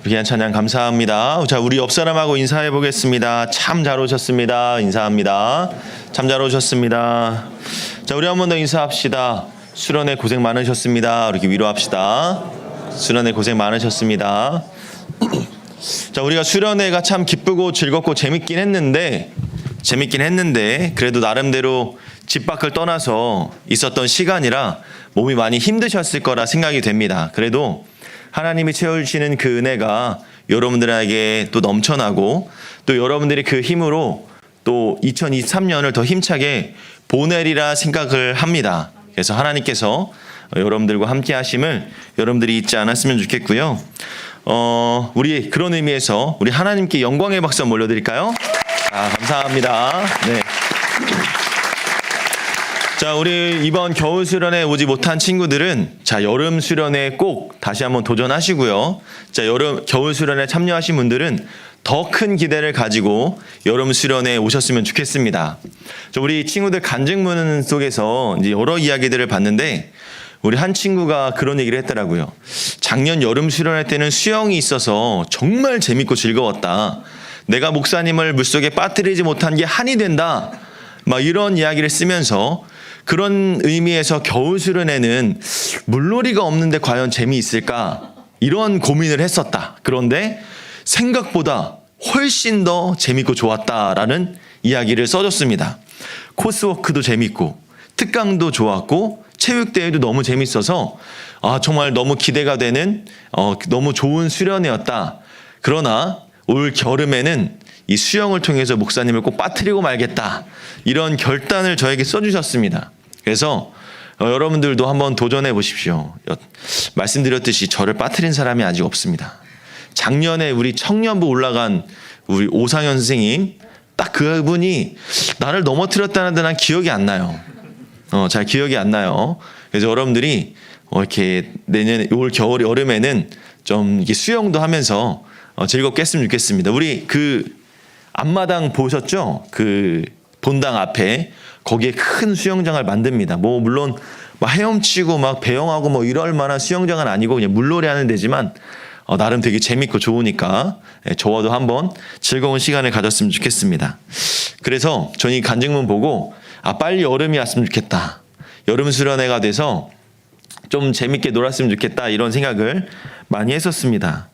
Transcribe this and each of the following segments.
귀한 찬양 감사합니다. 자, 우리 옆 사람하고 인사해 보겠습니다. 참 잘 오셨습니다. 인사합니다. 참 잘 오셨습니다. 자, 우리 한 번 더 인사합시다. 수련회 고생 많으셨습니다. 이렇게 위로합시다. 수련회 고생 많으셨습니다. 자, 우리가 수련회가 참 기쁘고 즐겁고 재밌긴 했는데 그래도 나름대로 집 밖을 떠나서 있었던 시간이라 몸이 많이 힘드셨을 거라 생각이 됩니다. 그래도 하나님이 채워주시는 그 은혜가 여러분들에게 또 넘쳐나고 또 여러분들이 그 힘으로 또 2023년을 더 힘차게 보내리라 생각을 합니다. 그래서 하나님께서 여러분들과 함께 하심을 여러분들이 잊지 않았으면 좋겠고요. 우리 그런 의미에서 우리 하나님께 영광의 박수 한번 올려드릴까요? 감사합니다. 네. 자, 우리 이번 겨울 수련회 오지 못한 친구들은 자, 여름 수련회 꼭 다시 한번 도전하시고요. 자, 겨울 수련회 참여하신 분들은 더 큰 기대를 가지고 여름 수련회 오셨으면 좋겠습니다. 자, 우리 친구들 간증문 속에서 이제 여러 이야기들을 봤는데 우리 한 친구가 그런 얘기를 했더라고요. 작년 여름 수련회 때는 수영이 있어서 정말 재밌고 즐거웠다. 내가 목사님을 물속에 빠뜨리지 못한 게 한이 된다. 막 이런 이야기를 쓰면서 그런 의미에서 겨울 수련회는 물놀이가 없는데 과연 재미있을까? 이런 고민을 했었다. 그런데 생각보다 훨씬 더 재밌고 좋았다라는 이야기를 써줬습니다. 코스워크도 재밌고 특강도 좋았고 체육대회도 너무 재밌어서 정말 너무 기대가 되는 너무 좋은 수련회였다. 그러나 올 겨울에는 이 수영을 통해서 목사님을 꼭 빠뜨리고 말겠다. 이런 결단을 저에게 써주셨습니다. 그래서 여러분들도 한번 도전해 보십시오. 말씀드렸듯이 저를 빠뜨린 사람이 아직 없습니다. 작년에 우리 청년부 올라간 우리 오상현 선생님, 딱 그분이 나를 넘어뜨렸다는 데 난 기억이 안 나요. 잘 기억이 안 나요. 그래서 여러분들이 이렇게 내년 올 겨울 여름에는 좀 이렇게 수영도 하면서 즐겁게 했으면 좋겠습니다. 우리 그 앞마당 보셨죠? 그 본당 앞에 거기에 큰 수영장을 만듭니다. 뭐 물론 막 헤엄치고 막 배영하고 뭐 이럴 만한 수영장은 아니고 그냥 물놀이 하는 데지만 나름 되게 재밌고 좋으니까 저와도 한번 즐거운 시간을 가졌으면 좋겠습니다. 그래서 저는 이 간증문 보고 빨리 여름이 왔으면 좋겠다. 여름 수련회가 돼서 좀 재밌게 놀았으면 좋겠다. 이런 생각을 많이 했었습니다.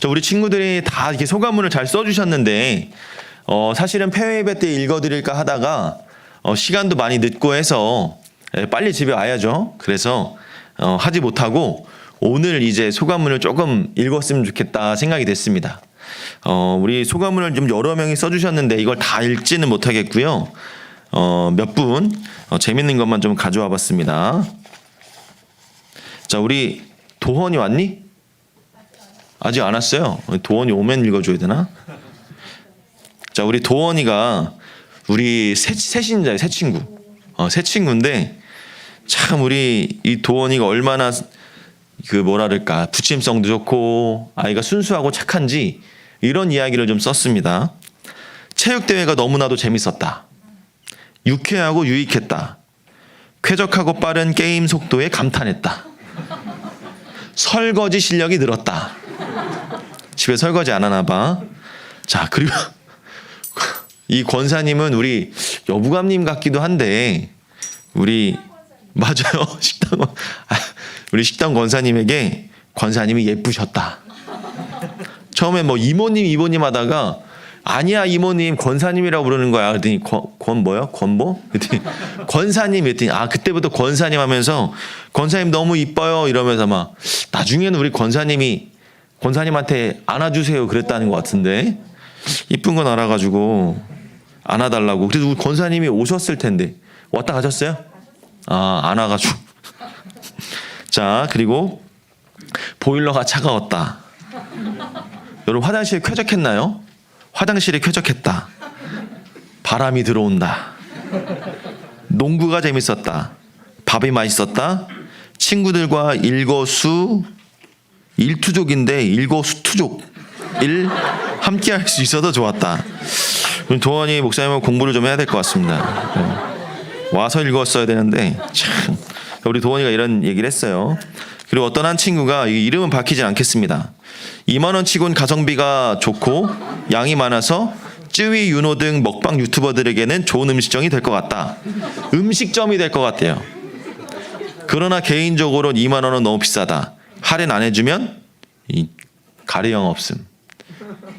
우리 친구들이 다 이렇게 소감문을 잘 써주셨는데 사실은 폐회 예배 때 읽어드릴까 하다가 시간도 많이 늦고 해서 빨리 집에 와야죠. 그래서 하지 못하고 오늘 이제 소감문을 조금 읽었으면 좋겠다 생각이 됐습니다. 우리 소감문을 좀 여러 명이 써주셨는데 이걸 다 읽지는 못하겠고요. 몇 분 재밌는 것만 좀 가져와 봤습니다. 자, 우리 도헌이 왔니? 아직 안 왔어요. 도헌이 오면 읽어줘야 되나? 자, 우리 도헌이가 우리 셋인자예요. 새 친구. 새 친구인데 참 우리 이 도헌이가 얼마나 그 뭐랄까 부침성도 좋고 아이가 순수하고 착한지 이런 이야기를 좀 썼습니다. 체육대회가 너무나도 재밌었다. 유쾌하고 유익했다. 쾌적하고 빠른 게임 속도에 감탄했다. 설거지 실력이 늘었다. 집에 설거지 안 하나 봐. 자, 그리고 이 권사님은 우리 여부감님 같기도 한데 우리 맞아요. 우리 식당 권사님에게 권사님이 예쁘셨다. 처음에 뭐 이모님 하다가 아니야 이모님 권사님이라고 부르는 거야. 그랬더니 권보? 그랬더니 권사님 그랬더니 그때부터 권사님 하면서 권사님 너무 이뻐요 이러면서 막 나중에는 우리 권사님한테 안아주세요 그랬다는 것 같은데 이쁜 건 알아가지고 안아달라고. 그래도 우리 권사님이 오셨을 텐데 왔다 가셨어요? 안 와가지고. 자, 그리고 보일러가 차가웠다. 여러분 화장실 쾌적했나요? 화장실이 쾌적했다. 바람이 들어온다. 농구가 재밌었다. 밥이 맛있었다. 친구들과 일거수투족인데 함께 할 수 있어서 좋았다. 도원이 목사님은 공부를 좀 해야 될 것 같습니다. 와서 읽었어야 되는데 참 우리 도원이가 이런 얘기를 했어요. 그리고 어떤 한 친구가 이름은 밝히지 않겠습니다. 2만 원 치곤 가성비가 좋고 양이 많아서 쯔위, 윤호 등 먹방 유튜버들에게는 좋은 음식점이 될 것 같다. 음식점이 될 것 같대요. 그러나 개인적으로 2만 원은 너무 비싸다. 할인 안 해주면 가리 영업음.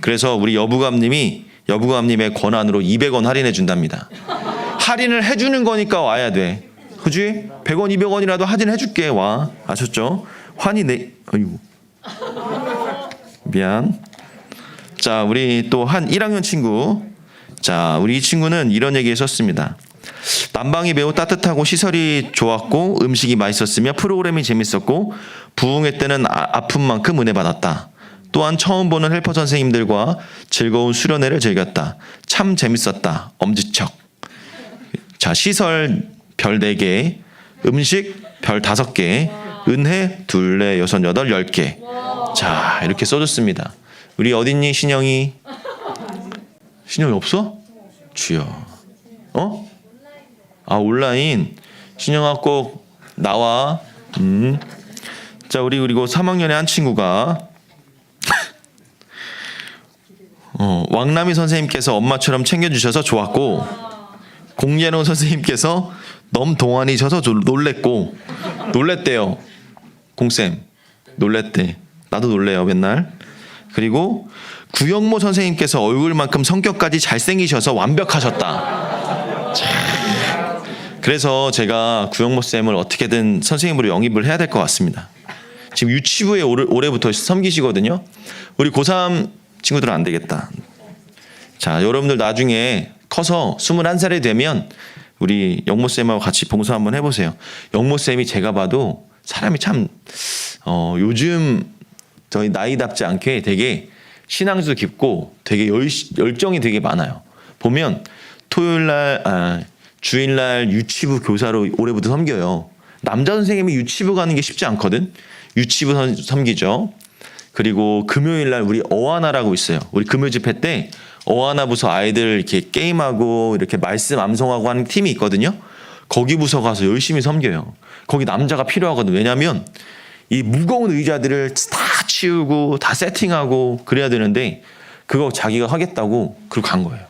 그래서 우리 여부감님의 권한으로 200원 할인해 준답니다. 할인을 해주는 거니까 와야 돼. 그지? 100원, 200원이라도 할인해 줄게. 와. 아셨죠? 어이구. 미안. 자, 우리 또 한 1학년 친구. 자, 우리 이 친구는 이런 얘기 했었습니다. 난방이 매우 따뜻하고 시설이 좋았고 음식이 맛있었으며 프로그램이 재밌었고 부흥회 때는 아픈 만큼 은혜 받았다. 또한 처음 보는 헬퍼 선생님들과 즐거운 수련회를 즐겼다. 참 재밌었다. 엄지척. 자, 시설 별 4개, 음식 별 5개, 은혜 2, 4, 6, 8, 10개. 자, 이렇게 써줬습니다. 우리 어딨니, 신영이? 신영이 없어? 주여. 온라인. 신영아 꼭 나와. 자, 우리 그리고 3학년의 한 친구가 왕남이 선생님께서 엄마처럼 챙겨주셔서 좋았고 공예노 선생님께서 너무 동안이셔서 놀랬대요. 공쌤 놀랬대. 나도 놀래요 맨날. 그리고 구영모 선생님께서 얼굴만큼 성격까지 잘생기셔서 완벽하셨다. 그래서 제가 구영모 쌤을 어떻게든 선생님으로 영입을 해야 될 것 같습니다. 지금 유치부에 올해부터 섬기시거든요. 우리 고3 친구들은 안 되겠다. 자, 여러분들 나중에 커서 21살이 되면 우리 영모쌤하고 같이 봉사 한번 해보세요. 영모쌤이 제가 봐도 사람이 참 요즘 저희 나이답지 않게 되게 신앙도 깊고 되게 열정이 되게 많아요. 보면 주일날 유치부 교사로 올해부터 섬겨요. 남자 선생님이 유치부 가는 게 쉽지 않거든. 유치부 섬기죠. 그리고 금요일날 우리 어하나라고 있어요. 우리 금요 집회 때 어하나 부서 아이들 이렇게 게임하고 이렇게 말씀 암송하고 하는 팀이 있거든요. 거기 부서 가서 열심히 섬겨요. 거기 남자가 필요하거든. 왜냐하면 이 무거운 의자들을 다 치우고 다 세팅하고 그래야 되는데 그거 자기가 하겠다고 그러고 간 거예요.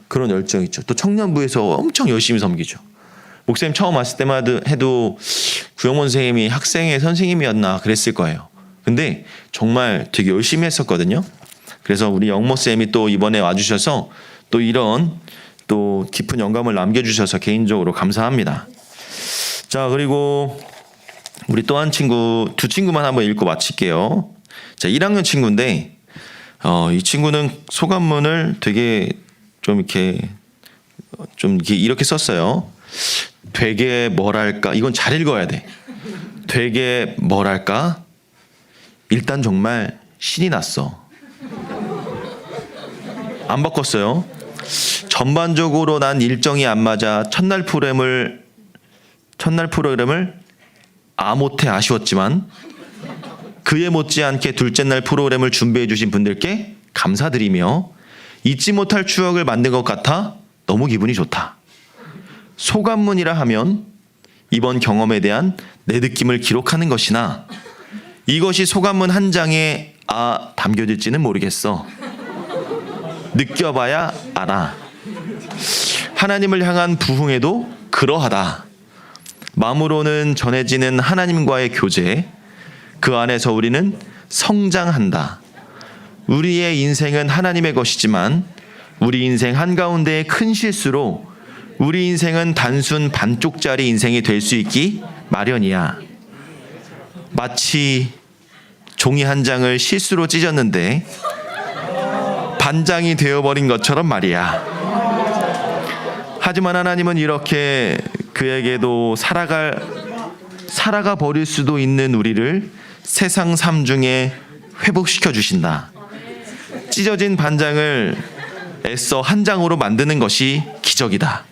그런 열정 있죠. 또 청년부에서 엄청 열심히 섬기죠. 목사님 처음 왔을 때만 해도 구영원 선생님이 학생의 선생님이었나 그랬을 거예요. 근데 정말 되게 열심히 했었거든요. 그래서 우리 영모쌤이 또 이번에 와주셔서 또 이런 또 깊은 영감을 남겨주셔서 개인적으로 감사합니다. 자, 그리고 우리 또 한 친구, 2친구만 한번 읽고 마칠게요. 자, 1학년 친구인데 이 친구는 소감문을 되게 좀 이렇게 썼어요. 되게 뭐랄까, 이건 잘 읽어야 돼. 되게 뭐랄까, 일단 정말 신이 났어. 안 바꿨어요. 전반적으로 난 일정이 안 맞아 첫날 프로그램을 못해 아쉬웠지만 그에 못지않게 둘째 날 프로그램을 준비해 주신 분들께 감사드리며 잊지 못할 추억을 만든 것 같아 너무 기분이 좋다. 소감문이라 하면 이번 경험에 대한 내 느낌을 기록하는 것이나 이것이 소감문 한 장에 담겨질지는 모르겠어. 느껴봐야 알아. 하나님을 향한 부흥에도 그러하다. 마음으로는 전해지는 하나님과의 교제, 그 안에서 우리는 성장한다. 우리의 인생은 하나님의 것이지만 우리 인생 한가운데의 큰 실수로 우리 인생은 단순 반쪽짜리 인생이 될 수 있기 마련이야. 마치 종이 한 장을 실수로 찢었는데 반장이 되어버린 것처럼 말이야. 하지만 하나님은 이렇게 그에게도 살아가 버릴 수도 있는 우리를 세상 삶 중에 회복시켜 주신다. 찢어진 반장을 애써 한 장으로 만드는 것이 기적이다.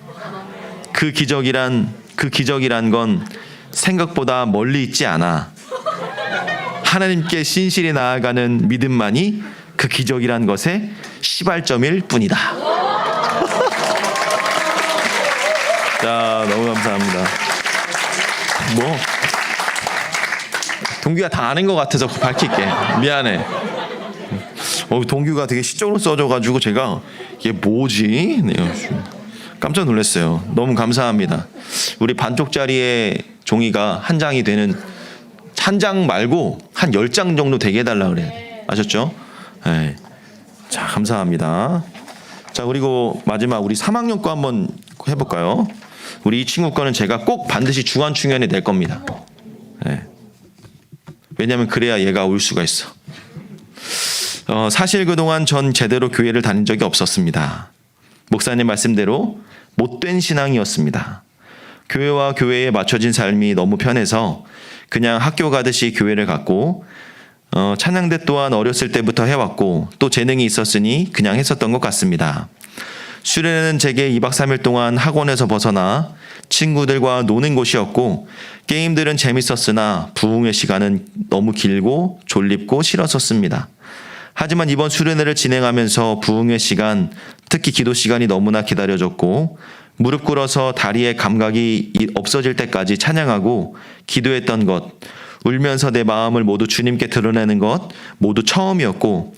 그 기적이란 건 생각보다 멀리 있지 않아. 하나님께 신실히 나아가는 믿음만이 그 기적이란 것의 시발점일 뿐이다. 자, 너무 감사합니다. 동규가 다 아는 것 같아서 밝힐게. 미안해. 동규가 되게 시적으로 써줘가지고 제가 이게 뭐지? 네, 깜짝 놀랐어요. 너무 감사합니다. 우리 반쪽짜리의 종이가 한 장이 되는, 한 장 말고 한 10장 정도 되게 해달라 그래요. 아셨죠? 네. 자, 감사합니다. 자, 그리고 마지막 우리 3학년 거 한번 해볼까요? 우리 이 친구 거는 제가 꼭 반드시 주간충현에 낼 겁니다. 네. 왜냐하면 그래야 얘가 올 수가 있어. 사실 그동안 전 제대로 교회를 다닌 적이 없었습니다. 목사님 말씀대로 못된 신앙이었습니다. 교회와 교회에 맞춰진 삶이 너무 편해서 그냥 학교 가듯이 교회를 갔고, 찬양대 또한 어렸을 때부터 해왔고 또 재능이 있었으니 그냥 했었던 것 같습니다. 수련회는 제게 2박 3일 동안 학원에서 벗어나 친구들과 노는 곳이었고, 게임들은 재밌었으나 부흥의 시간은 너무 길고 졸립고 싫었었습니다. 하지만 이번 수련회를 진행하면서 부흥의 시간, 특히 기도 시간이 너무나 기다려졌고, 무릎 꿇어서 다리의 감각이 없어질 때까지 찬양하고 기도했던 것, 울면서 내 마음을 모두 주님께 드러내는 것 모두 처음이었고,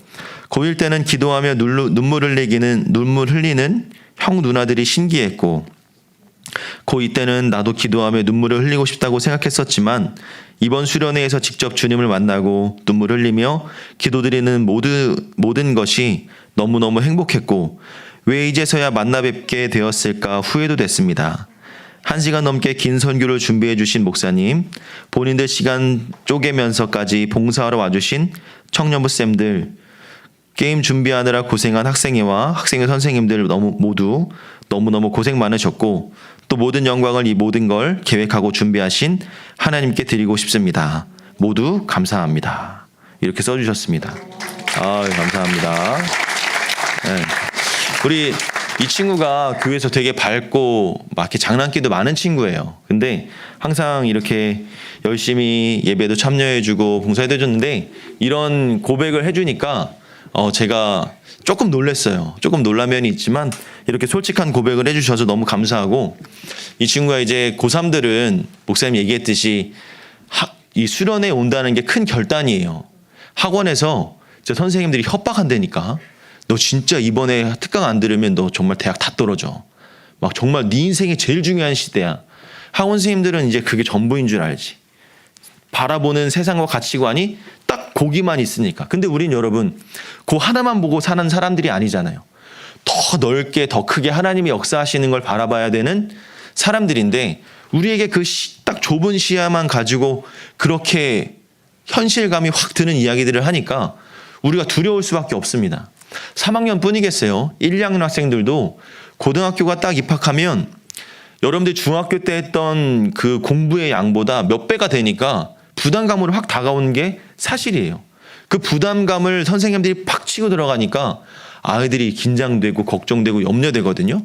고1 때는 기도하며 눈물 흘리는 형 누나들이 신기했고, 고2 때는 나도 기도하며 눈물을 흘리고 싶다고 생각했었지만, 이번 수련회에서 직접 주님을 만나고 눈물 흘리며 기도드리는 모든 것이 너무너무 행복했고, 왜 이제서야 만나 뵙게 되었을까 후회도 됐습니다. 1시간 넘게 긴 선교를 준비해 주신 목사님, 본인들 시간 쪼개면서까지 봉사하러 와주신 청년부 쌤들, 게임 준비하느라 고생한 학생회와 학생회 선생님들 모두 너무너무 고생 많으셨고, 또 모든 영광을 이 모든 걸 계획하고 준비하신 하나님께 드리고 싶습니다. 모두 감사합니다. 이렇게 써주셨습니다. 감사합니다. 네. 우리 이 친구가 교회에서 되게 밝고 막 이렇게 장난기도 많은 친구예요. 근데 항상 이렇게 열심히 예배도 참여해주고 봉사도 해줬는데, 이런 고백을 해주니까 제가 조금 놀랐어요. 조금 놀란 면이 있지만 이렇게 솔직한 고백을 해주셔서 너무 감사하고, 이 친구가 이제 고3들은 목사님 얘기했듯이 이 수련회에 온다는 게 큰 결단이에요. 학원에서 선생님들이 협박한다니까. 너 진짜 이번에 특강 안 들으면 너 정말 대학 다 떨어져. 막 정말 네 인생이 제일 중요한 시대야. 학원 선생님들은 이제 그게 전부인 줄 알지. 바라보는 세상과 가치관이 딱 거기만 있으니까. 근데 우린 여러분, 그 하나만 보고 사는 사람들이 아니잖아요. 더 넓게 더 크게 하나님이 역사하시는 걸 바라봐야 되는 사람들인데, 우리에게 그 딱 좁은 시야만 가지고 그렇게 현실감이 확 드는 이야기들을 하니까 우리가 두려울 수밖에 없습니다. 3학년 뿐이겠어요. 1, 2학년 학생들도 고등학교가 딱 입학하면 여러분들 중학교 때 했던 그 공부의 양보다 몇 배가 되니까 부담감으로 확 다가오는 게 사실이에요. 그 부담감을 선생님들이 팍 치고 들어가니까 아이들이 긴장되고 걱정되고 염려되거든요.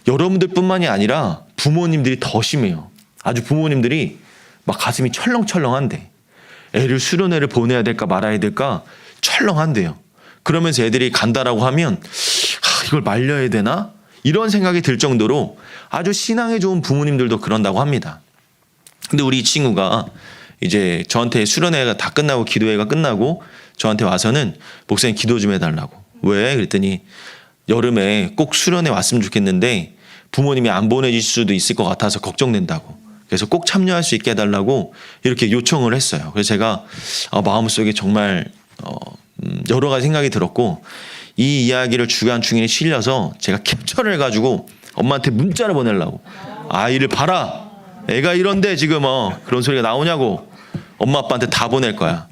여러분들뿐만이 아니라 부모님들이 더 심해요. 아주 부모님들이 막 가슴이 철렁철렁한데, 애를 수련회를 보내야 될까 말아야 될까 철렁한데요. 그러면서 애들이 간다라고 하면 이걸 말려야 되나? 이런 생각이 들 정도로 아주 신앙에 좋은 부모님들도 그런다고 합니다. 근데 우리 이 친구가 이제 저한테 수련회가 다 끝나고 기도회가 끝나고 저한테 와서는 목사님 기도 좀 해달라고. 왜? 그랬더니 여름에 꼭 수련회 왔으면 좋겠는데 부모님이 안 보내줄 수도 있을 것 같아서 걱정된다고. 그래서 꼭 참여할 수 있게 해달라고 이렇게 요청을 했어요. 그래서 제가 마음속에 정말 여러 가지 생각이 들었고, 이 이야기를 주간충현에 실려서 제가 캡처를 해가지고 엄마한테 문자를 보내려고. 아이를 봐라. 애가 이런데 지금 그런 소리가 나오냐고. 엄마 아빠한테 다 보낼 거야.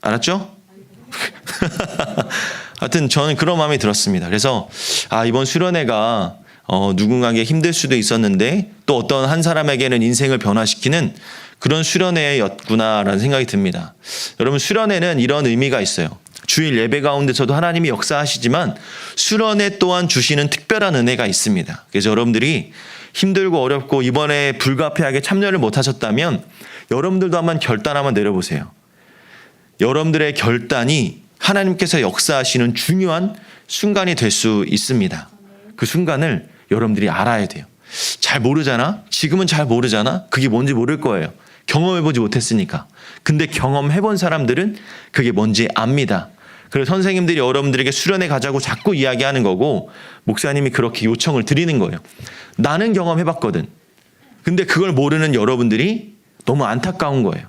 알았죠? 하여튼 저는 그런 마음이 들었습니다. 그래서 이번 수련회가 누군가에게 힘들 수도 있었는데 또 어떤 한 사람에게는 인생을 변화시키는 그런 수련회였구나라는 생각이 듭니다. 여러분, 수련회는 이런 의미가 있어요. 주일 예배 가운데서도 하나님이 역사하시지만 수련회 또한 주시는 특별한 은혜가 있습니다. 그래서 여러분들이 힘들고 어렵고 이번에 불가피하게 참여를 못하셨다면 여러분들도 한번 결단 한번 내려보세요. 여러분들의 결단이 하나님께서 역사하시는 중요한 순간이 될 수 있습니다. 그 순간을 여러분들이 알아야 돼요. 잘 모르잖아? 지금은 잘 모르잖아? 그게 뭔지 모를 거예요. 경험해보지 못했으니까. 근데 경험해본 사람들은 그게 뭔지 압니다. 그래서 선생님들이 여러분들에게 수련회 가자고 자꾸 이야기하는 거고 목사님이 그렇게 요청을 드리는 거예요. 나는 경험해봤거든. 근데 그걸 모르는 여러분들이 너무 안타까운 거예요.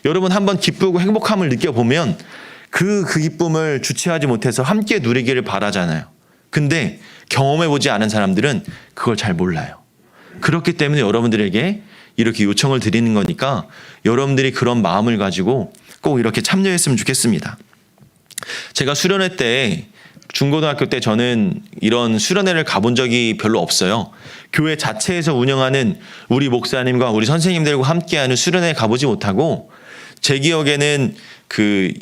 여러분 한번 기쁘고 행복함을 느껴보면 그 기쁨을 주체하지 못해서 함께 누리기를 바라잖아요. 근데 경험해보지 않은 사람들은 그걸 잘 몰라요. 그렇기 때문에 여러분들에게 이렇게 요청을 드리는 거니까 여러분들이 그런 마음을 가지고 꼭 이렇게 참여했으면 좋겠습니다. 제가 수련회 때 중고등학교 때 저는 이런 수련회를 가본 적이 별로 없어요. 교회 자체에서 운영하는 우리 목사님과 우리 선생님들과 함께하는 수련회에 가보지 못하고 제 기억에는 그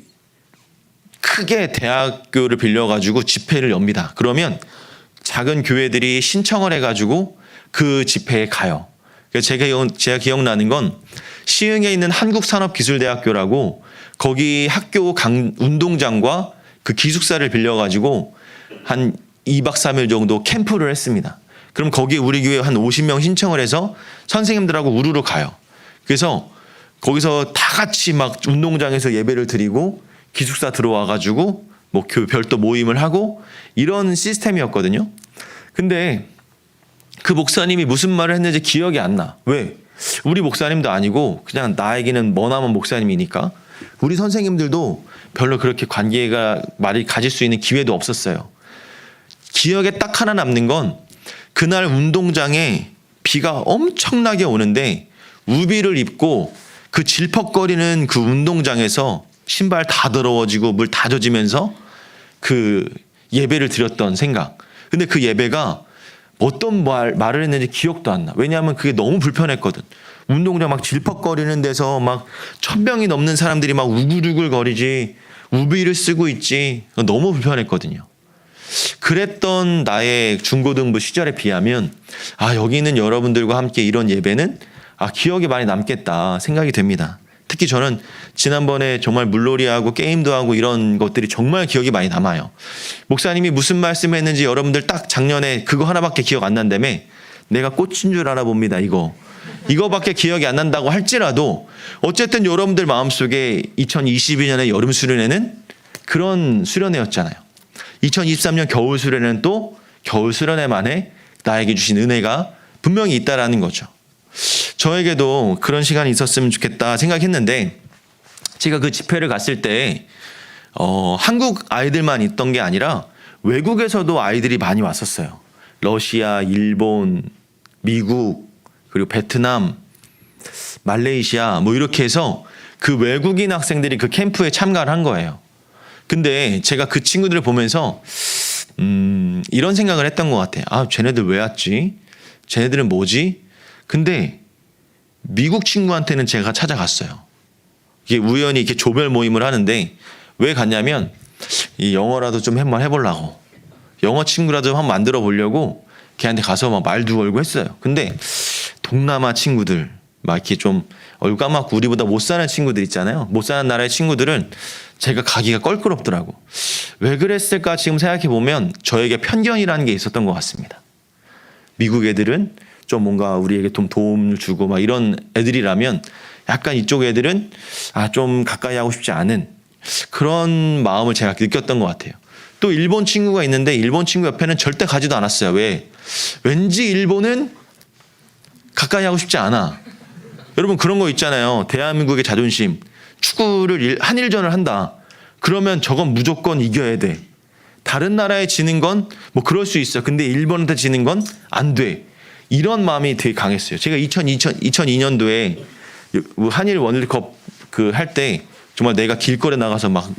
크게 대학교를 빌려가지고 집회를 엽니다. 그러면 작은 교회들이 신청을 해가지고 그 집회에 가요. 제가 기억나는 건 시흥에 있는 한국산업기술대학교라고 거기 학교 운동장과 그 기숙사를 빌려가지고 한 2박 3일 정도 캠프를 했습니다. 그럼 거기 우리 교회 한 50명 신청을 해서 선생님들하고 우르르 가요. 그래서 거기서 다 같이 막 운동장에서 예배를 드리고 기숙사 들어와가지고 뭐 별도 모임을 하고 이런 시스템이었거든요. 근데 그 목사님이 무슨 말을 했는지 기억이 안 나. 왜? 우리 목사님도 아니고 그냥 나에게는 머나먼 목사님이니까 우리 선생님들도 별로 그렇게 관계가 말이 가질 수 있는 기회도 없었어요. 기억에 딱 하나 남는 건 그날 운동장에 비가 엄청나게 오는데 우비를 입고 그 질퍽거리는 그 운동장에서 신발 다 더러워지고 물 다 젖으면서 그 예배를 드렸던 생각. 근데 그 예배가 어떤 말을 했는지 기억도 안 나. 왜냐하면 그게 너무 불편했거든. 운동장 막 질퍽거리는 데서 막 1000명이 넘는 사람들이 막 우글우글 거리지 우비를 쓰고 있지. 너무 불편했거든요. 그랬던 나의 중고등부 시절에 비하면 여기 있는 여러분들과 함께 이런 예배는 기억이 많이 남겠다 생각이 됩니다. 특히 저는 지난번에 정말 물놀이하고 게임도 하고 이런 것들이 정말 기억이 많이 남아요. 목사님이 무슨 말씀을 했는지 여러분들 딱 작년에 그거 하나밖에 기억 안 난다며 내가 꽃인 줄 알아봅니다. 이거밖에 기억이 안 난다고 할지라도 어쨌든 여러분들 마음속에 2022년의 여름 수련회는 그런 수련회였잖아요. 2023년 겨울 수련회는 또 겨울 수련회만에 나에게 주신 은혜가 분명히 있다라는 거죠. 저에게도 그런 시간이 있었으면 좋겠다 생각했는데 제가 그 집회를 갔을 때 한국 아이들만 있던 게 아니라 외국에서도 아이들이 많이 왔었어요. 러시아, 일본, 미국, 그리고 베트남, 말레이시아 뭐 이렇게 해서 그 외국인 학생들이 그 캠프에 참가를 한 거예요. 근데 제가 그 친구들을 보면서 이런 생각을 했던 것 같아요. 쟤네들 왜 왔지? 쟤네들은 뭐지? 근데 미국 친구한테는 제가 찾아갔어요. 이게 우연히 이렇게 조별 모임을 하는데 왜 갔냐면 이 영어라도 좀 한번 해보려고 영어 친구라도 한번 만들어 보려고 걔한테 가서 막 말도 걸고 했어요. 근데 동남아 친구들 막 이렇게 좀 얼굴 까맣고 우리보다 못 사는 친구들 있잖아요. 못 사는 나라의 친구들은 제가 가기가 껄끄럽더라고. 왜 그랬을까 지금 생각해 보면 저에게 편견이라는 게 있었던 것 같습니다. 미국 애들은 좀 뭔가 우리에게 좀 도움을 주고 막 이런 애들이라면 약간 이쪽 애들은 좀 가까이 하고 싶지 않은 그런 마음을 제가 느꼈던 것 같아요. 또 일본 친구가 있는데 일본 친구 옆에는 절대 가지도 않았어요. 왜? 왠지 일본은 가까이 하고 싶지 않아. 여러분 그런 거 있잖아요. 대한민국의 자존심. 축구를 한일전을 한다. 그러면 저건 무조건 이겨야 돼. 다른 나라에 지는 건 뭐 그럴 수 있어. 근데 일본한테 지는 건 안 돼. 이런 마음이 되게 강했어요. 제가 2002년도에 한일 월드컵 할 때 정말 내가 길거리에 나가서 막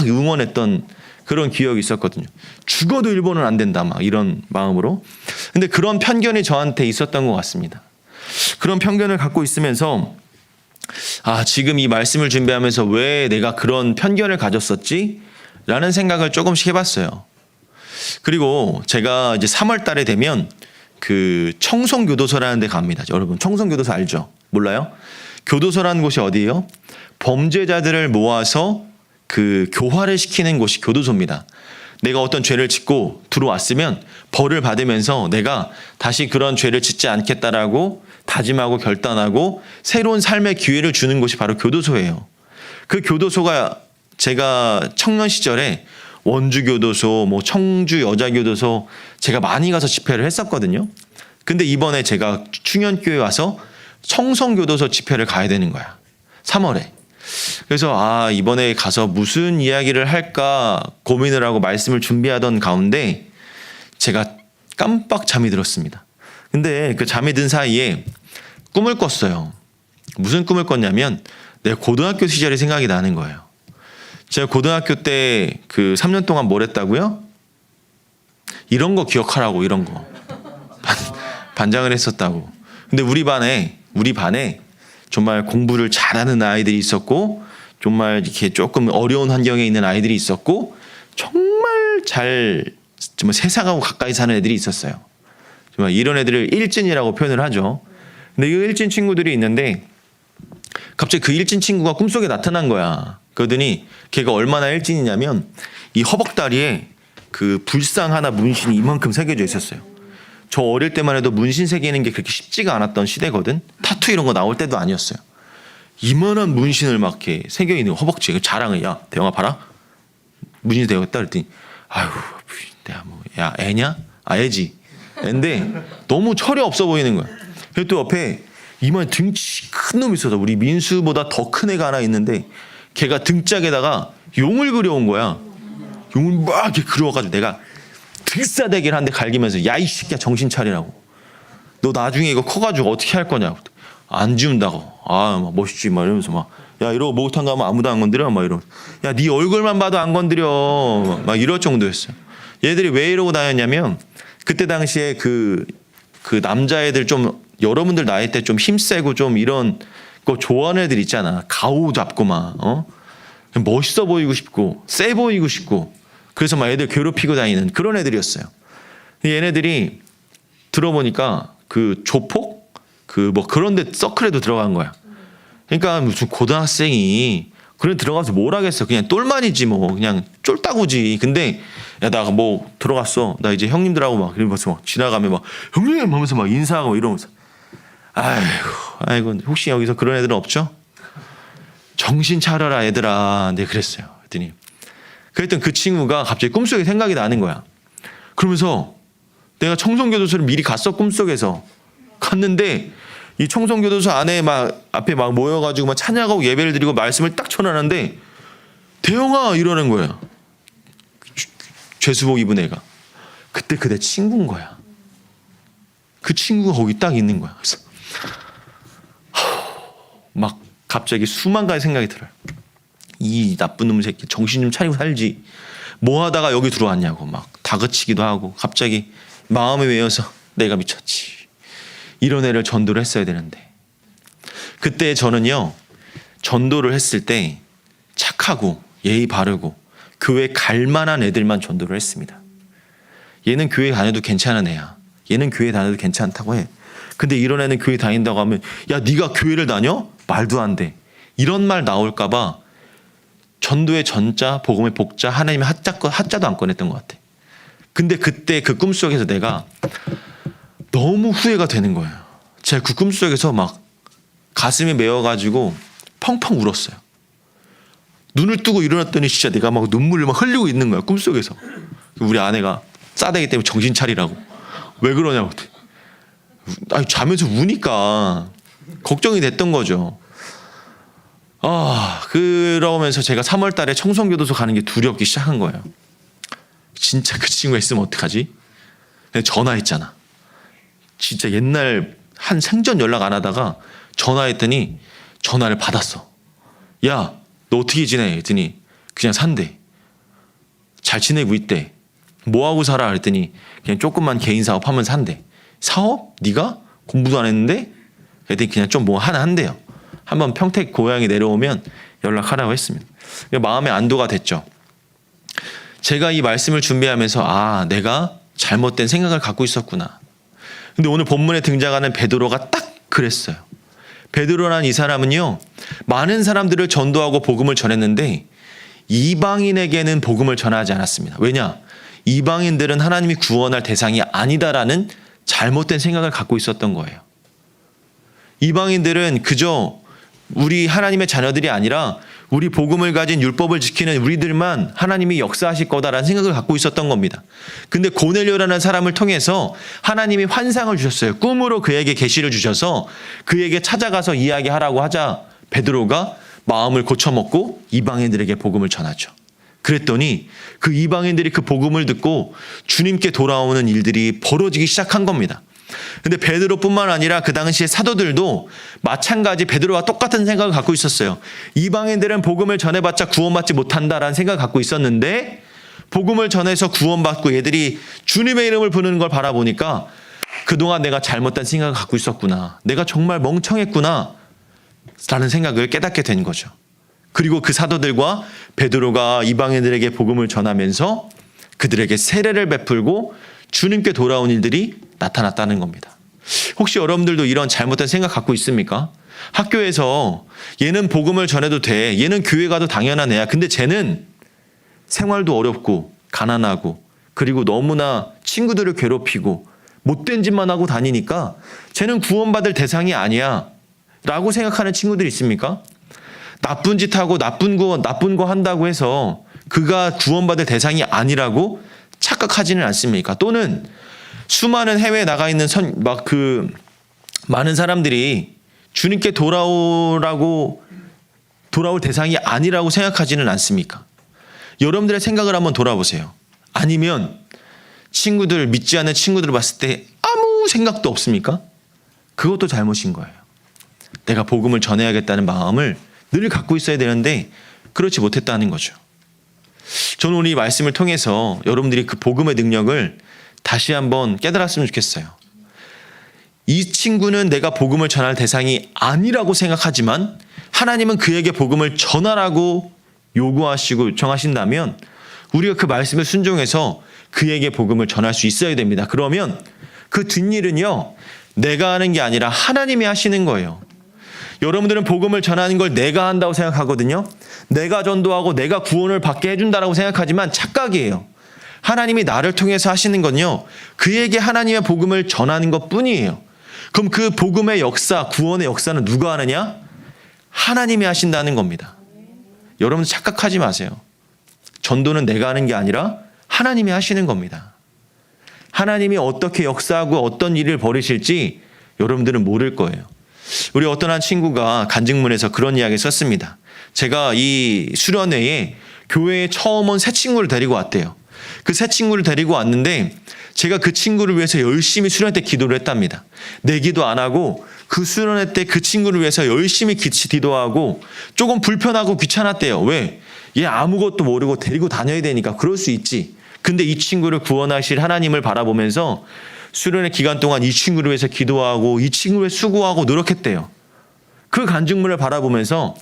응원했던 그런 기억이 있었거든요. 죽어도 일본은 안 된다 막 이런 마음으로. 근데 그런 편견이 저한테 있었던 것 같습니다. 그런 편견을 갖고 있으면서 지금 이 말씀을 준비하면서 왜 내가 그런 편견을 가졌었지? 라는 생각을 조금씩 해봤어요. 그리고 제가 이제 3월 달에 되면 그 청송교도소라는 데 갑니다. 여러분 청송교도소 알죠? 몰라요? 교도소라는 곳이 어디예요? 범죄자들을 모아서 그 교화를 시키는 곳이 교도소입니다. 내가 어떤 죄를 짓고 들어왔으면 벌을 받으면서 내가 다시 그런 죄를 짓지 않겠다라고 다짐하고 결단하고 새로운 삶의 기회를 주는 곳이 바로 교도소예요. 그 교도소가 제가 청년 시절에 원주교도소, 뭐 청주 여자교도소 제가 많이 가서 집회를 했었거든요. 근데 이번에 제가 충현교회 와서 청송교도소 집회를 가야 되는 거야. 3월에. 그래서 이번에 가서 무슨 이야기를 할까 고민을 하고 말씀을 준비하던 가운데 제가 깜빡 잠이 들었습니다. 근데 그 잠이 든 사이에 꿈을 꿨어요. 무슨 꿈을 꿨냐면 내 고등학교 시절이 생각이 나는 거예요. 제가 고등학교 때 그 3년 동안 뭘 했다고요? 이런 거 기억하라고, 이런 거. 반장을 했었다고. 근데 우리 반에 정말 공부를 잘하는 아이들이 있었고, 정말 이렇게 조금 어려운 환경에 있는 아이들이 있었고, 정말 정말 세상하고 가까이 사는 애들이 있었어요. 정말 이런 애들을 일진이라고 표현을 하죠. 근데 이 일진 친구들이 있는데 갑자기 그 일진 친구가 꿈속에 나타난 거야. 그러더니 걔가 얼마나 일진이냐면 이 허벅다리에 그 불상 하나 문신이 이만큼 새겨져 있었어요. 저 어릴 때만 해도 문신 새기는 게 그렇게 쉽지가 않았던 시대거든. 타투 이런 거 나올 때도 아니었어요. 이만한 문신을 막 이렇게 새겨 있는 허벅지에 자랑을, 야 대영아 봐라, 문신이 되었다 그랬더니 아유 내가 뭐 야 애냐? 애지. 근데 너무 철이 없어 보이는 거야. 그리고 또 옆에 이만 등치 큰 놈이 있어서 우리 민수보다 더 큰 애가 하나 있는데 걔가 등짝에다가 용을 그려온 거야. 용을 막 이렇게 그려가지고 내가 등싸대기를 한 대 갈기면서 야 이 새끼야 정신 차리라고. 너 나중에 이거 커가지고 어떻게 할 거냐고. 안 지운다고. 막 멋있지 막 이러면서 막 야 이러고 목욕탕 가면 아무도 안 건드려 막 이러면서 야 네 얼굴만 봐도 안 건드려 막 이럴 정도였어요. 얘들이 왜 이러고 다녔냐면 그때 당시에 그 남자애들 좀 여러분들 나이 때 좀 힘세고 좀 이런 거 좋아하는 애들 있잖아. 가오 잡고 막 멋있어 보이고 싶고 세 보이고 싶고 그래서 막 애들 괴롭히고 다니는 그런 애들이었어요. 얘네들이 들어보니까 그 조폭 그 뭐 그런 데 서클에도 들어간 거야. 그러니까 무슨 고등학생이 그래 들어가서 뭘 하겠어. 그냥 똘만이지 뭐. 그냥 쫄따구지. 근데 야 나 뭐 들어갔어. 나 이제 형님들하고 막 이러면서 막 지나가면 막 형님 하면서 막 인사하고 이러면서 아이고 혹시 여기서 그런 애들은 없죠? 정신 차려라 얘들아. 네 그랬어요. 그랬더니 그 친구가 갑자기 꿈속에 생각이 나는 거야. 그러면서 내가 청송교도소를 미리 갔어. 꿈속에서 갔는데 이 청송교도소 안에 막 앞에 막 모여가지고 막 찬양하고 예배를 드리고 말씀을 딱 전하는데 대영아 이러는 거야. 죄수복 입은 애가. 그때 내 친구인 거야. 그 친구가 거기 딱 있는 거야. 그래서 막 갑자기 수만 가지 생각이 들어요. 이 나쁜 놈 새끼 정신 좀 차리고 살지. 뭐 하다가 여기 들어왔냐고 막 다그치기도 하고 갑자기 마음에 외워서 내가 미쳤지. 이런 애를 전도를 했어야 되는데 그때 저는요 전도를 했을 때 착하고 예의 바르고 교회 갈 만한 애들만 전도를 했습니다. 얘는 교회 다녀도 괜찮은 애야. 얘는 교회 다녀도 괜찮다고 해. 근데 이런 애는 교회 다닌다고 하면 야 네가 교회를 다녀? 말도 안 돼. 이런 말 나올까 봐 전도의 전자, 복음의 복자, 하나님의 하자도 안 꺼냈던 것 같아. 근데 그때 그 꿈속에서 내가 너무 후회가 되는 거예요. 제가 그 꿈속에서 막 가슴이 메어가지고 펑펑 울었어요. 눈을 뜨고 일어났더니 진짜 내가 막 눈물을 막 흘리고 있는 거야. 꿈속에서. 우리 아내가 싸대기 때문에 정신 차리라고. 왜 그러냐고. 자면서 우니까 걱정이 됐던 거죠. 그러면서 제가 3월 달에 청송교도소 가는 게 두렵기 시작한 거예요. 진짜 그 친구가 있으면 어떡하지? 전화했잖아. 진짜 옛날 한 생전 연락 안 하다가 전화했더니 전화를 받았어. 야, 너 어떻게 지내? 했더니 그냥 산대. 잘 지내고 있대. 뭐하고 살아? 그랬더니 그냥 조금만 개인 사업 하면서 산대. 사업? 네가? 공부도 안 했는데? 그랬더니 그냥 좀 뭐 하나 한대요. 한번 평택 고향에 내려오면 연락하라고 했습니다. 마음의 안도가 됐죠. 제가 이 말씀을 준비하면서 내가 잘못된 생각을 갖고 있었구나. 근데 오늘 본문에 등장하는 베드로가 딱 그랬어요. 베드로라는 이 사람은요. 많은 사람들을 전도하고 복음을 전했는데 이방인에게는 복음을 전하지 않았습니다. 왜냐? 이방인들은 하나님이 구원할 대상이 아니다라는 잘못된 생각을 갖고 있었던 거예요. 이방인들은 그저 우리 하나님의 자녀들이 아니라 우리 복음을 가진 율법을 지키는 우리들만 하나님이 역사하실 거다라는 생각을 갖고 있었던 겁니다. 근데 고넬료라는 사람을 통해서 하나님이 환상을 주셨어요. 꿈으로 그에게 계시를 주셔서 그에게 찾아가서 이야기하라고 하자 베드로가 마음을 고쳐먹고 이방인들에게 복음을 전하죠. 그랬더니 그 이방인들이 그 복음을 듣고 주님께 돌아오는 일들이 벌어지기 시작한 겁니다. 근데 베드로뿐만 아니라 그 당시에 사도들도 마찬가지 베드로와 똑같은 생각을 갖고 있었어요. 이방인들은 복음을 전해봤자 구원받지 못한다라는 생각을 갖고 있었는데 복음을 전해서 구원받고 얘들이 주님의 이름을 부르는 걸 바라보니까 그동안 내가 잘못된 생각을 갖고 있었구나. 내가 정말 멍청했구나. 라는 생각을 깨닫게 된 거죠. 그리고 그 사도들과 베드로가 이방인들에게 복음을 전하면서 그들에게 세례를 베풀고 주님께 돌아온 일들이 나타났다는 겁니다. 혹시 여러분들도 이런 잘못된 생각 갖고 있습니까? 학교에서 얘는 복음을 전해도 돼. 얘는 교회 가도 당연한 애야. 근데 쟤는 생활도 어렵고 가난하고 그리고 너무나 친구들을 괴롭히고 못된 짓만 하고 다니니까 쟤는 구원받을 대상이 아니야. 라고 생각하는 친구들이 있습니까? 나쁜 짓 하고 나쁜 거 한다고 해서 그가 구원받을 대상이 아니라고 착각하지는 않습니까? 또는 수많은 해외에 나가 있는 많은 사람들이 주님께 돌아올 대상이 아니라고 생각하지는 않습니까? 여러분들의 생각을 한번 돌아보세요. 아니면 믿지 않는 친구들을 봤을 때 아무 생각도 없습니까? 그것도 잘못인 거예요. 내가 복음을 전해야겠다는 마음을 늘 갖고 있어야 되는데 그렇지 못했다는 거죠. 저는 오늘 이 말씀을 통해서 여러분들이 그 복음의 능력을 다시 한번 깨달았으면 좋겠어요. 이 친구는 내가 복음을 전할 대상이 아니라고 생각하지만 하나님은 그에게 복음을 전하라고 요구하시고 요청하신다면 우리가 그 말씀에 순종해서 그에게 복음을 전할 수 있어야 됩니다. 그러면 그 뒷일은요, 내가 하는 게 아니라 하나님이 하시는 거예요. 여러분들은 복음을 전하는 걸 내가 한다고 생각하거든요. 내가 전도하고 내가 구원을 받게 해준다라고 생각하지만 착각이에요. 하나님이 나를 통해서 하시는 건요, 그에게 하나님의 복음을 전하는 것뿐이에요. 그럼 그 복음의 역사, 구원의 역사는 누가 하느냐? 하나님이 하신다는 겁니다. 여러분 착각하지 마세요. 전도는 내가 하는 게 아니라 하나님이 하시는 겁니다. 하나님이 어떻게 역사하고 어떤 일을 벌이실지 여러분들은 모를 거예요. 우리 어떤 한 친구가 간증문에서 그런 이야기를 썼습니다. 제가 이 수련회에 교회에 처음 온 새 친구를 데리고 왔대요. 그 새 친구를 데리고 왔는데 제가 그 친구를 위해서 열심히 수련회 때 기도를 했답니다. 내 기도 안 하고 그 수련회 때 그 친구를 위해서 열심히 기도하고 조금 불편하고 귀찮았대요. 왜? 얘 아무것도 모르고 데리고 다녀야 되니까 그럴 수 있지. 근데 이 친구를 구원하실 하나님을 바라보면서 수련회 기간 동안 이 친구를 위해서 기도하고 이 친구를 위해 수고하고 노력했대요. 그 간증문을 바라보면서